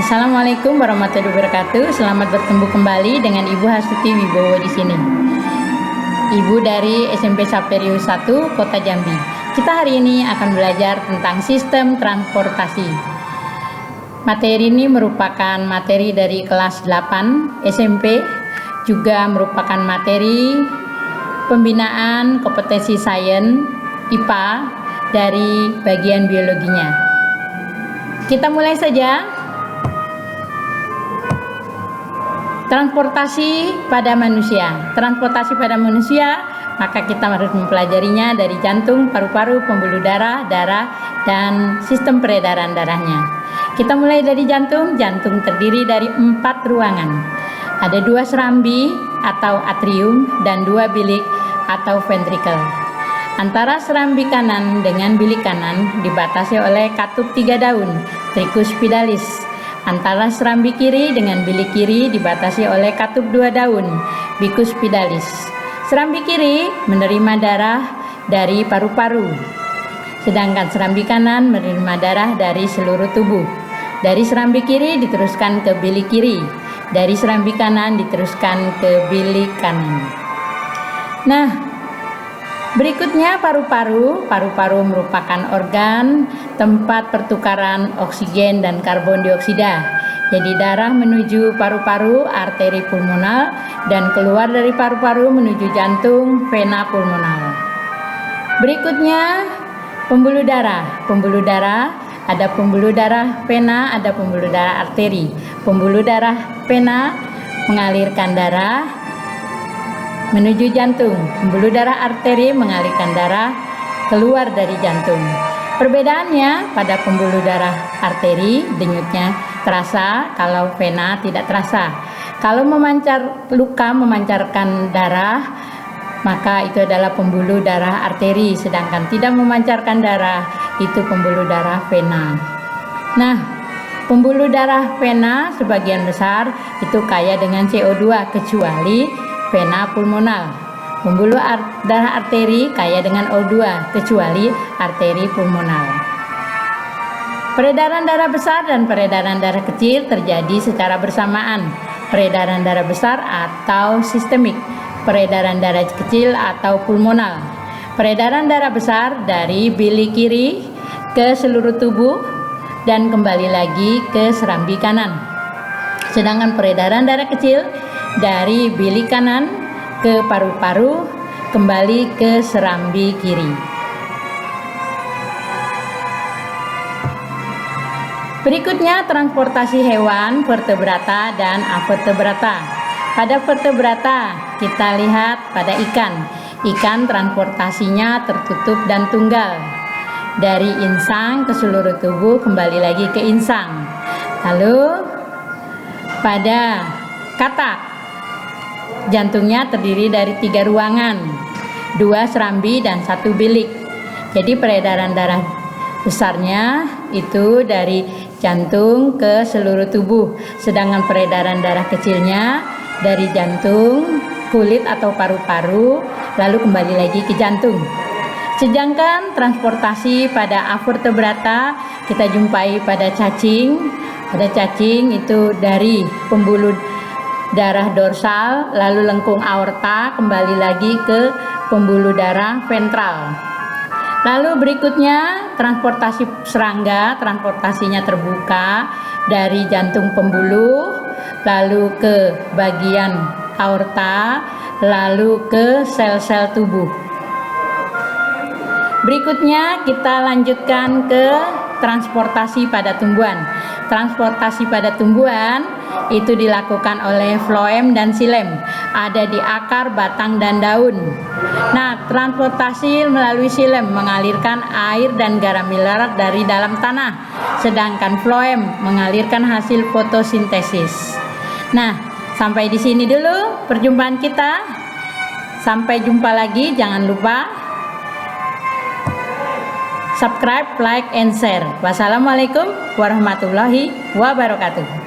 Assalamualaikum warahmatullahi wabarakatuh. Selamat bertemu kembali dengan Ibu Hasuti Wibowo di sini. Ibu dari SMP Saperius 1 Kota Jambi. Kita hari ini akan belajar tentang sistem transportasi. Materi ini merupakan materi dari kelas 8 SMP, juga merupakan materi pembinaan kompetensi sains IPA dari bagian biologinya. Kita mulai saja. Transportasi pada manusia. Transportasi pada manusia, maka kita harus mempelajarinya dari jantung, paru-paru, pembuluh darah, dan sistem peredaran darahnya. Kita mulai dari jantung. Jantung terdiri dari 4 ruangan. Ada 2 serambi atau atrium dan 2 bilik atau ventrikel. Antara serambi kanan dengan bilik kanan dibatasi oleh katup 3 daun, tricus pidalis. Antara serambi kiri dengan bilik kiri dibatasi oleh katup 2 daun, bicus pidalis. Serambi kiri menerima darah dari paru-paru, sedangkan serambi kanan menerima darah dari seluruh tubuh. Dari serambi kiri diteruskan ke bilik kiri, dari serambi kanan diteruskan ke bilik kanan. Nah, berikutnya paru-paru. Paru-paru merupakan organ tempat pertukaran oksigen dan karbon dioksida. Jadi darah menuju paru-paru, arteri pulmonal, dan keluar dari paru-paru menuju jantung, vena pulmonal. Berikutnya pembuluh darah. Pembuluh darah, ada pembuluh darah vena, ada pembuluh darah arteri. Pembuluh darah vena mengalirkan darah menuju jantung. Pembuluh darah arteri mengalirkan darah keluar dari jantung. Perbedaannya, pada pembuluh darah arteri denyutnya terasa, kalau vena tidak terasa. Kalau memancarkan darah, maka itu adalah pembuluh darah arteri, sedangkan tidak memancarkan darah itu pembuluh darah vena. Nah, pembuluh darah vena sebagian besar itu kaya dengan CO2 kecuali vena pulmonal. Pembuluh darah arteri kaya dengan O2 kecuali arteri pulmonal. Peredaran darah besar dan peredaran darah kecil terjadi secara bersamaan. Peredaran darah besar atau sistemik, peredaran darah kecil atau pulmonal. Peredaran darah besar dari bilik kiri ke seluruh tubuh dan kembali lagi ke serambi kanan. Sedangkan peredaran darah kecil dari bilik kanan ke paru-paru, kembali ke serambi kiri. Berikutnya transportasi hewan, vertebrata dan avertebrata. Pada vertebrata kita lihat pada ikan. Ikan transportasinya tertutup dan tunggal. Dari insang ke seluruh tubuh, kembali lagi ke insang. Lalu pada katak, jantungnya terdiri dari 3 ruangan, 2 serambi dan 1 bilik. Jadi peredaran darah besarnya itu dari jantung ke seluruh tubuh, sedangkan peredaran darah kecilnya dari jantung, kulit atau paru-paru, lalu kembali lagi ke jantung. Sedangkan transportasi pada avertebrata kita jumpai pada cacing. Pada cacing itu dari pembuluh darah dorsal, lalu lengkung aorta, kembali lagi ke pembuluh darah ventral. Lalu berikutnya transportasi serangga, transportasinya terbuka dari jantung pembuluh, lalu ke bagian aorta, lalu ke sel-sel tubuh. Berikutnya kita lanjutkan ke transportasi pada tumbuhan. Transportasi pada tumbuhan itu dilakukan oleh floem dan xilem, ada di akar, batang, dan daun. Nah, transportasi melalui xilem mengalirkan air dan garam mineral dari dalam tanah, sedangkan floem mengalirkan hasil fotosintesis. Nah, sampai di sini dulu perjumpaan kita. Sampai jumpa lagi, jangan lupa subscribe, like, and share. Wassalamualaikum warahmatullahi wabarakatuh.